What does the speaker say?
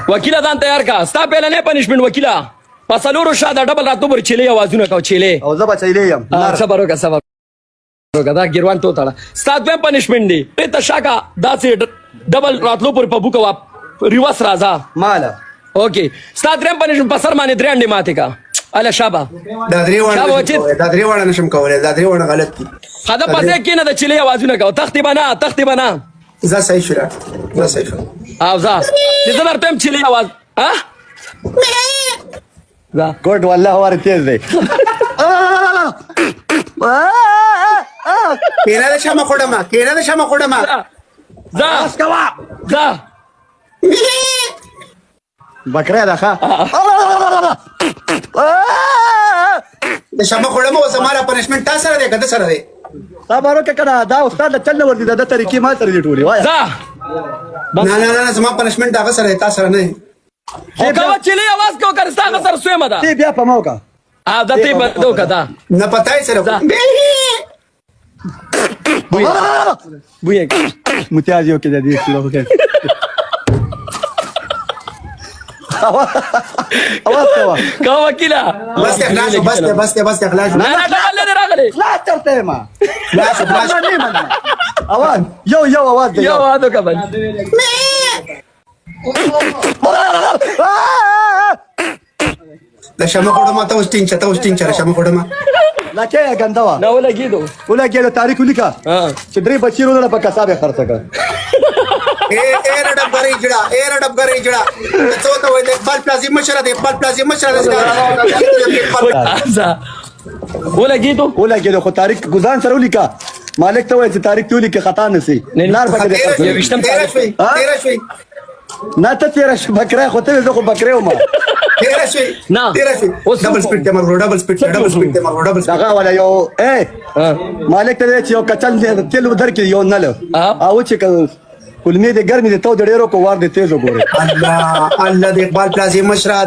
وکیله ځان تیار کا ستا پهله نه پنشمنټ وکیله په څلورو شاته ډبل راتلو پر چیلې اوازونه کو چیلې او زه بچیلې یم صبر وکړه دا ګیروان ته وتاړه ستا دویم پنشمنټ دی ته شاکه داسې ډبل راتلو پر په بوکه ریورس راځه مالا اوکې ستا دریم پنشمنټ په سر باندې درې انډې ماتې کا اله شابه دا درې وړه نشم کولای دا درې وړه غلط دي خدا پځه کې نه د چیلې اوازونه کو تختی بنا زه صحیح شو زه صحیح شو او زه دې درته هم چیلې اواز ها زه ګډ والله ور تیز دی کینه د شمه خوډما زه بکره ده ښه د شمه خوډما اوس هماره پنشمنټ تا سره دی کده سره دی صبر وکړه کنه دا استاد چل نه وردي د طریقې ما سره دی ټولي وای زه نه زما پنشمنټ هغه سره تا سره نه او کوه چیلې اواز کو کرستا غسر سویمه ده تی بیا په موقع دا تی بدو کدا نه پتاي سره بوی متیاز یو کې د دې سلو کې اواز کا وکیلا بس اخلاص نه ډبل نه راغلی لا چرته ما خلاص اواز یو اواز دی یو اواز وکبل د شمه خوډما ته اوس ټینچه شمه خوډما لکه غندوا نه ولګیدو تاریخ ولیکا چې درې بچی ورونه په کسابه خرڅ کړ اے رډب غری جړه څه ته وای د اقبال پلازي مشره ولګیدو خو تاریخ ګزان سره ولیکا مالک ته وای چې تاریخ ته ولیکه خطا نسی لار پکې تیرا شوي نه ته تیرا شو بکره خو ته زه خو بکره وم تیرا شوي ډبل سپیډ ته مرغو دغه ولا یو مالک ته چې یو کچل تل ودر کې یو نل او چې کلمې د ګرمي د تو د ډیرو کو وار د تیز وګوره الله د اقبال پلازي مشره